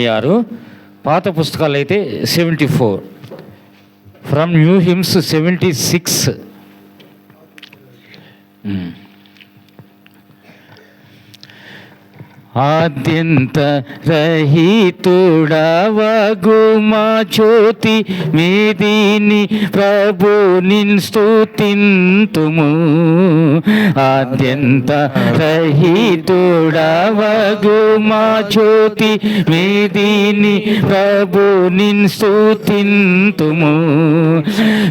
6 పాత పుస్తకాలు అయితే 74, ఫ్రమ్ న్యూ హిమ్స్ 76. ఆద్యంత రహితుడవగు మా జ్యోతి మీదిని ప్రభు నిన్ స్తుతింతుము. ఆద్యంత రహితుడవగు మా జ్యోతి మీదిని ప్రభు నిన్ స్తుతింతుము.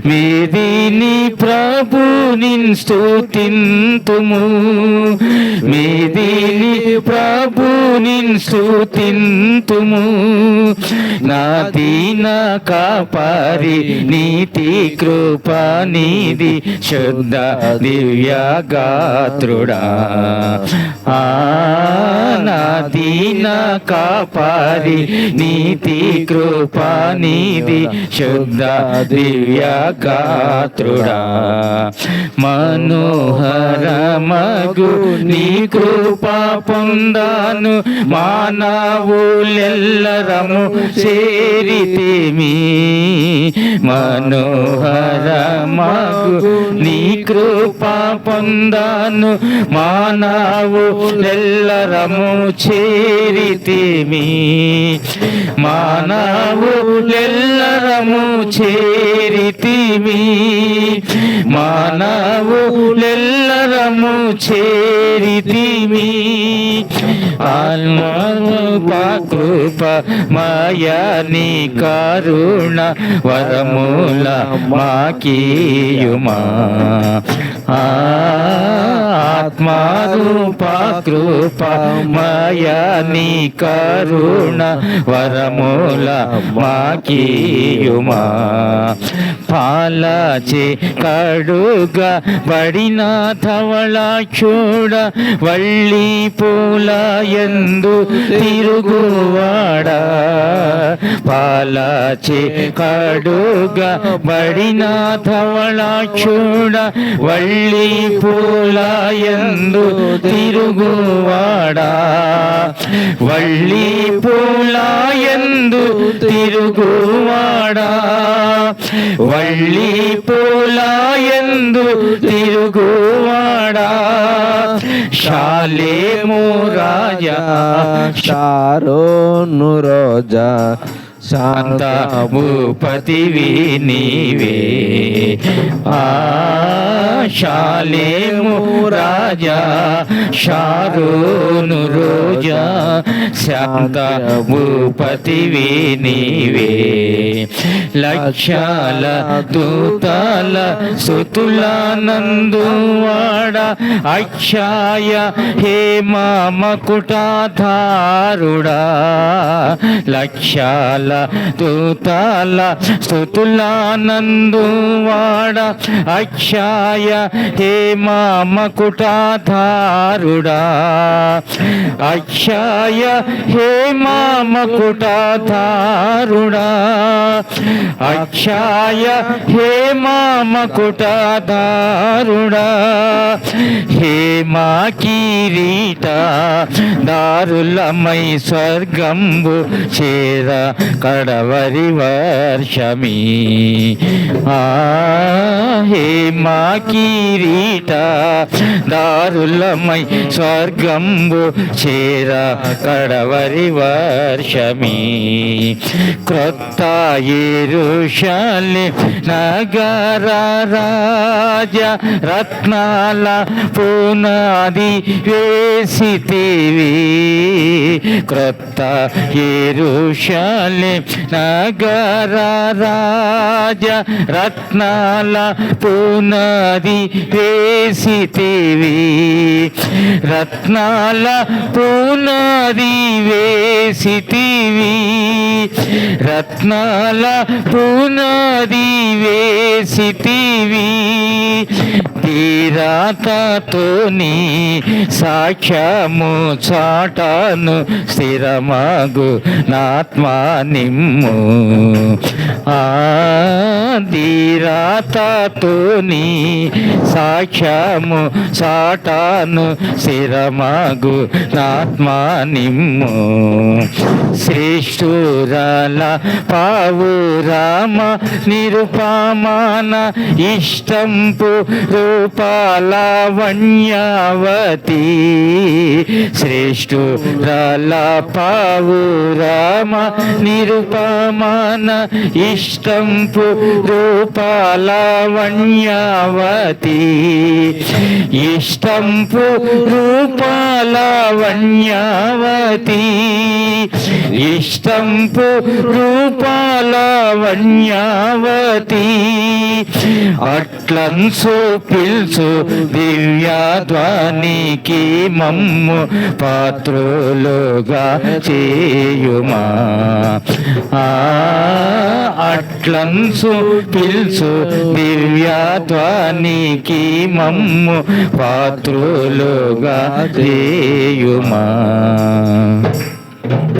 మీదిని ప్రభు నిన్ స్తుతింతుము. మీదిని ప్రభు నిన్ స్తుతింతుము. నా దీన కాపారి నీతి కృపా నిధి శుద్ధ దివ్య గాత్రుడా. నా దీన కాపారి నీతి కృపా నిధి శుద్ధ దివ్య గాత్రుడా. మనోహరమగు నీ కృపా పొందాను మానవులెల్లరము చేరితిమి. మనోహరమగు నీ కృపా పొందాను మానవులెల్లరము చేరితిమి. మానవులెల్లరము చేరితిమి. మానవులెల్లరము చేరితిమి. కృప మాయని కరుణ వరముల మాకీయుమా. ఆత్మరూప కృప మాయని కరుణ వరముల మాకీయుమా. పాలచే కడుగ బడిన ధవళ చూడ వళ్ళి పూల యందు తిరుగువాడా. పాలచే కడుగ బడిన ధవళ చూడ వళ్ళి పూల యందు తిరుగువాడా. వళ్ళి పూల యందు తిరుగువాడా. వళ్ళి పూల యందు తిరుగువాడా. షాలేము రాజా షారోను రోజా శాంత భూపతివి నీవే. షాలేము రాజా షారోను రోజా శాంత భూపతివి నీవే. లక్షల దూతల సుతులానందువాడ అక్షయ హేమ మకుటాధారుడా. లక్షల దూతల స్తుతులానందువాడ అక్షయ హేమ మకుటాధారుడా. అక్షయ హేమ మకుటాధారుడా. అక్షయ హేమ మకుటాధారుడా. హేమ కిరీట దారులమై స్వర్గంబు చేర కడవరి వర్షమి. హేమ కిరీట దారులమై స్వర్గంబు చేర కడవరి వర్షమి. క్రొత్త యెరూషలేం నగర రాజ రత్నాల పునాది వేసితివి. క్రొత్త యెరూషలేం నగర రాజ రత్నాల పునాది వేసితివి. రత్నాల పునాది వేసితివి. రత్నాల పునాది వేసితివి. ధీరతతోని సాక్ష్యము చాటను స్థిరమగు నాత్మా నిమ్ము. ధీరతతోని సాక్ష్యము చాటను స్థిరమగు నాత్మా నిమ్ము. శ్రేష్ఠురాల పావురామ నిరుపమాన ఇష్టంపు రూపాల వణ్యావతి. శ్రేష్ఠురాల పావురామ నిరుపమాన ఇష్టంపు రూపాల వణ్యావతి. ఇష్టంపు రూపాల వణ్యావతి. ఇష్టంపు రూపాల వణ్యావతి. అట్లంసు పిల్చు దివ్యధ్వనికి మమ్ము పాత్రులుగా చేయుమా. అట్లంసు పిల్చు దివ్యధ్వనికి మమ్ము పాత్రులుగా చేయుమా.